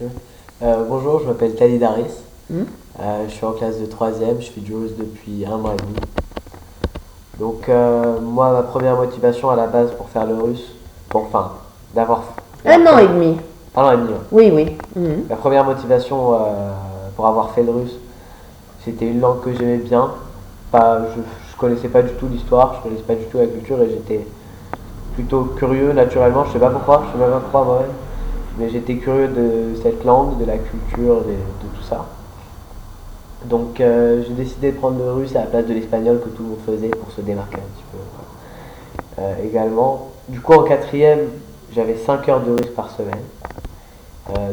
merci. Bonjour, je m'appelle Khalid Haris. Hmm. Je suis en classe de troisième, je fais du russe depuis un mois et demi. Donc, moi, ma première motivation à la base pour faire le russe, enfin, d'avoir. Un an et demi. Un an et demi, ouais. Oui, oui. Mhm. La première motivation pour avoir fait le russe, c'était une langue que j'aimais bien. Je connaissais pas du tout l'histoire, je connaissais pas du tout la culture et j'étais plutôt curieux naturellement, je sais pas pourquoi, je sais même pas pourquoi moi-même, mais j'étais curieux de cette langue, de la culture, de tout ça. Donc j'ai décidé de prendre le russe à la place de l'espagnol que tout le monde faisait pour se démarquer un petit peu également. Du coup en quatrième, j'avais 5 heures de russe par semaine,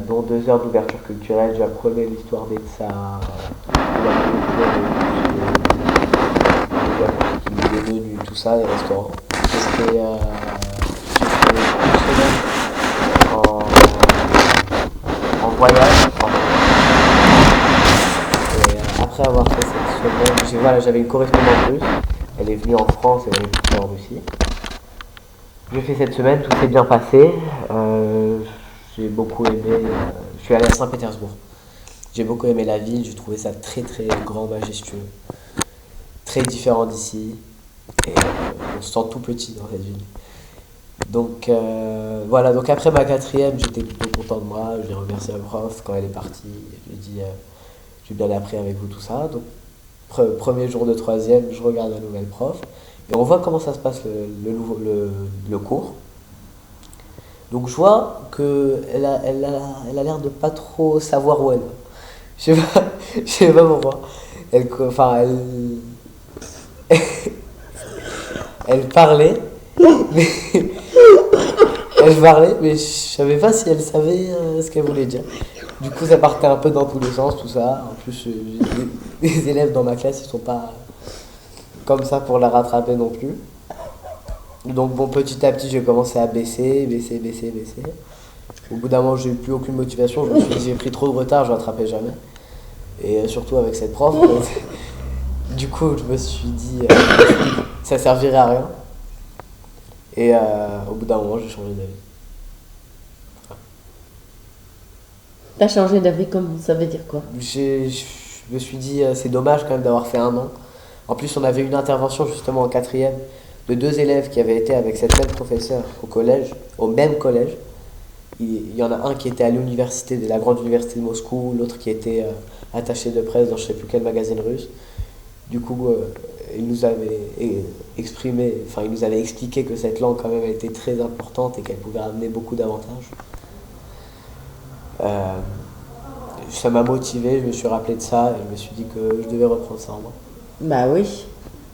dont 2 heures d'ouverture culturelle. J'apprenais l'histoire des tsars, les menus, tout ça, les restaurants. J'ai fait une semaine en voyage. Et après avoir fait cette semaine, j'avais une correspondante russe. Elle est venue en France et elle est venue en Russie. J'ai fait cette semaine, tout s'est bien passé. J'ai beaucoup aimé. Je suis allé à Saint-Pétersbourg. J'ai beaucoup aimé la ville, j'ai trouvé ça très très grand, majestueux, très différent d'ici. Et on se sent tout petit dans cette ville. Donc voilà, donc après ma quatrième, j'étais plutôt content de moi. J'ai remercié la prof quand elle est partie. Je lui ai dit j'ai bien appris avec vous tout ça. Donc premier jour de troisième, je regarde la nouvelle prof et on voit comment ça se passe le cours. Donc je vois qu'elle a l'air de pas trop savoir où elle va. Je sais pas pourquoi. Elle parlait, mais elle parlait, mais je savais pas si elle savait ce qu'elle voulait dire. Du coup, ça partait un peu dans tous les sens, tout ça. En plus, les élèves dans ma classe, ils sont pas comme ça pour la rattraper non plus. Donc bon, petit à petit, j'ai commencé à baisser. Au bout d'un moment, j'ai eu plus aucune motivation. Je me suis dit, j'ai pris trop de retard, je rattrapais jamais. Et surtout avec cette prof. Du coup, je me suis dit, ça servirait à rien. Et au bout d'un moment, j'ai changé d'avis. T'as changé d'avis, comme ça veut dire quoi? Je me suis dit, c'est dommage quand même d'avoir fait un an. En plus, on avait une intervention justement en quatrième de 2 élèves qui avaient été avec cette même professeure au collège, au même collège. Il y en a un qui était à l'université, de la grande université de Moscou, l'autre qui était attaché de presse dans je sais plus quel magazine russe. Du coup, il nous avait il nous avait expliqué que cette langue quand même elle était très importante et qu'elle pouvait amener beaucoup d'avantages. Ça m'a motivé, je me suis rappelé de ça et je me suis dit que je devais reprendre ça en main. Bah oui.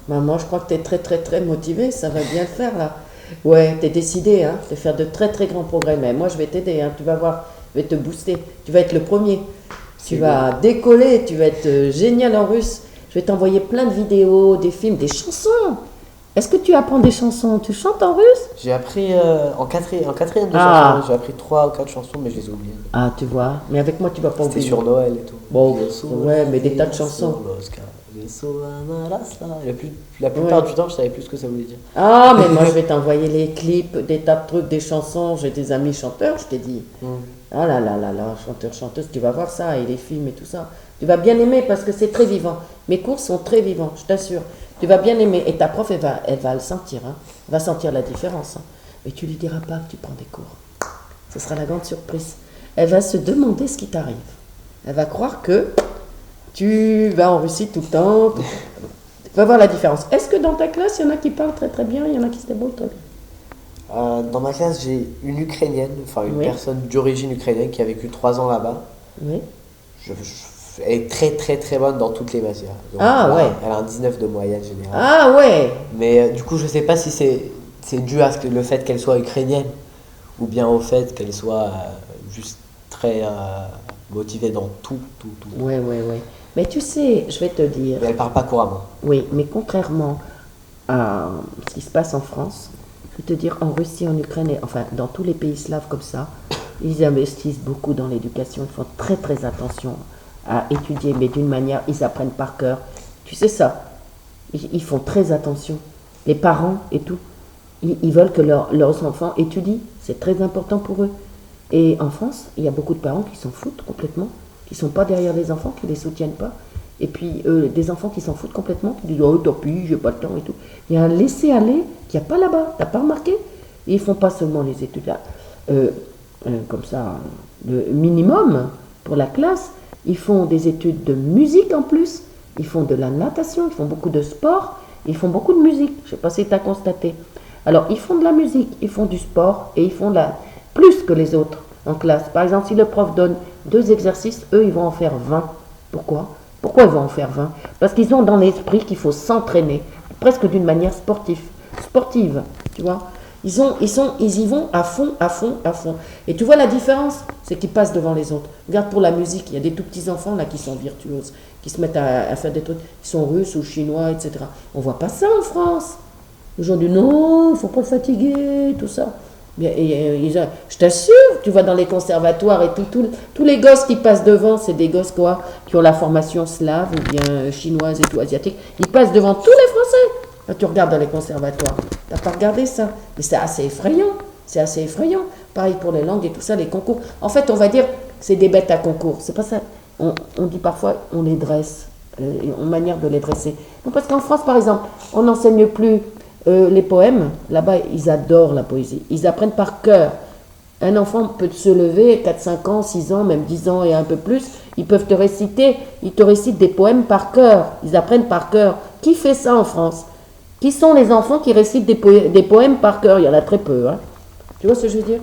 Maman, je crois que t'es très très très motivée, ça va bien le faire là. Ouais, t'es décidé hein, de faire de très très grands progrès. Mais moi je vais t'aider, hein, tu vas voir, je vais te booster. Tu vas être le premier. Tu vas décoller, tu vas être génial en russe. Je vais t'envoyer plein de vidéos, des films, des chansons. Est-ce que tu apprends des chansons? Tu chantes en russe? J'ai appris en quatrième de Ah. chanson, j'ai appris 3 ou 4 chansons mais je les ai oubliées. Ah, tu vois, mais avec moi tu vas pas C'était oublier. sur Noël et tout. Bon, ouais, mais des tas de chansons. La plupart Ouais. du temps, je savais plus ce que ça voulait dire. Ah, mais moi je vais t'envoyer les clips, des tas de trucs, des chansons. J'ai des amis chanteurs, je t'ai dit. Ah là là là là, chanteur, chanteuse, tu vas voir ça, et les films et tout ça. Tu vas bien aimer parce que c'est très vivant. Mes cours sont très vivants, je t'assure. Tu vas bien aimer. Et ta prof, elle va le sentir. Hein. Elle va sentir la différence. Hein. Mais tu lui diras pas que tu prends des cours. Ce sera la grande surprise. Elle va se demander ce qui t'arrive. Elle va croire que tu vas en Russie tout le temps. Tu vas voir la différence. Est-ce que dans ta classe, il y en a qui parlent très très bien, il y en a qui se débrouillent très bien? Dans ma classe, j'ai une Ukrainienne, enfin une Oui. personne d'origine ukrainienne qui a vécu 3 ans là-bas. Oui. Elle est très très très bonne dans toutes les matières. Donc, Ah, ouais. Elle a un 19 de moyenne générale. Ah ouais. Mais du coup, je sais pas si c'est dû à le fait qu'elle soit ukrainienne ou bien au fait qu'elle soit juste très motivée dans tout. Ouais, ouais, ouais. Mais tu sais, je vais te dire. Mais elle parle pas couramment. Oui, mais contrairement à ce qui se passe en France, je vais te dire, en Russie, en Ukraine, enfin dans tous les pays slaves comme ça, ils investissent beaucoup dans l'éducation, ils font très très attention à étudier, mais d'une manière, ils apprennent par cœur. Tu sais ça, ils font très attention. Les parents et tout, ils veulent que leurs enfants étudient, c'est très important pour eux. Et en France, il y a beaucoup de parents qui s'en foutent complètement, qui sont pas derrière les enfants, qui les soutiennent pas. Et puis des enfants qui s'en foutent complètement, qui disent oh tant pis, j'ai pas le temps et tout. Il y a un laisser-aller qu'il n'y a pas là-bas, t'as pas remarqué? Et ils font pas seulement les études là, comme ça, le minimum pour la classe, ils font des études de musique en plus, ils font de la natation, ils font beaucoup de sport, ils font beaucoup de musique, je sais pas si tu as constaté. Alors ils font de la musique, ils font du sport et ils font plus que les autres en classe. Par exemple, si le prof donne 2 exercices, eux ils vont en faire 20. Pourquoi? Pourquoi ils vont en faire 20? Parce qu'ils ont dans l'esprit qu'il faut s'entraîner, presque d'une manière sportive, tu vois. Ils y vont à fond, à fond, à fond. Et tu vois la différence, c'est qu'ils passent devant les autres. Regarde pour la musique, il y a des tout petits enfants là qui sont virtuoses, qui se mettent à faire des trucs, qui sont russes ou chinois, etc. On voit pas ça en France. Les gens disent non, il ne faut pas le fatiguer, tout ça. Je t'assure, tu vois dans les conservatoires et tous les gosses qui passent devant, c'est des gosses quoi, qui ont la formation slave ou bien chinoise et tout, asiatique. Ils passent devant tous les Français. Quand tu regardes dans les conservatoires, tu n'as pas regardé ça. Mais c'est assez effrayant. C'est assez effrayant. Pareil pour les langues et tout ça, les concours. En fait, on va dire c'est des bêtes à concours. C'est pas ça. On dit parfois on les dresse, une manière de les dresser. Non, parce qu'en France, par exemple, on n'enseigne plus les poèmes. Là-bas, ils adorent la poésie. Ils apprennent par cœur. Un enfant peut se lever, 4, 5 ans, 6 ans, même 10 ans et un peu plus. Ils peuvent te réciter. Ils te récitent des poèmes par cœur. Ils apprennent par cœur. Qui fait ça en France? Qui sont les enfants qui récitent des poèmes par cœur? Il y en a très peu. Hein. Tu vois ce que je veux dire?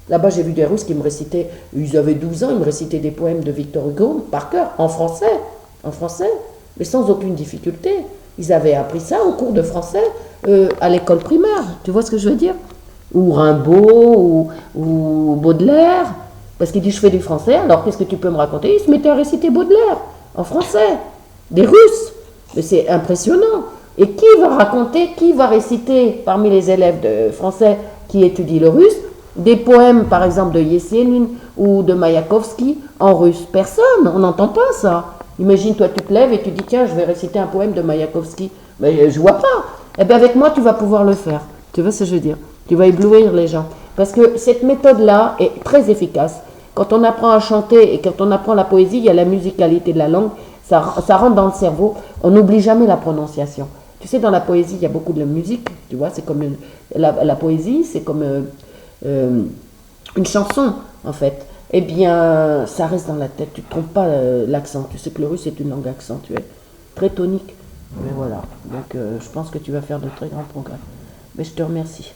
Là-bas, j'ai vu des Russes qui me récitaient, ils avaient 12 ans, ils me récitaient des poèmes de Victor Hugo par cœur, en français, mais sans aucune difficulté. Ils avaient appris ça au cours de français à l'école primaire. Tu vois ce que je veux dire? Ou Rimbaud, ou Baudelaire, parce qu'il dit je fais du français, alors qu'est-ce que tu peux me raconter? Ils se mettaient à réciter Baudelaire, en français, des Russes. Mais c'est impressionnant. Et qui va réciter parmi les élèves de français qui étudient le russe, des poèmes par exemple de Yesenin ou de Mayakovsky en russe? Personne, on n'entend pas ça. Imagine, toi tu te lèves et tu dis tiens, je vais réciter un poème de Mayakovsky. Mais je vois pas. Eh bien avec moi tu vas pouvoir le faire. Tu vois ce que je veux dire? Tu vas éblouir les gens. Parce que cette méthode-là est très efficace. Quand on apprend à chanter et quand on apprend la poésie, il y a la musicalité de la langue, ça rentre dans le cerveau, on n'oublie jamais la prononciation. Tu sais, dans la poésie, il y a beaucoup de musique, tu vois, c'est comme la poésie, c'est comme une chanson, en fait. Eh bien, ça reste dans la tête, tu ne te trompes pas l'accent. Tu sais que le russe est une langue accentuée, très tonique. Mais voilà, donc je pense que tu vas faire de très grands progrès. Mais je te remercie.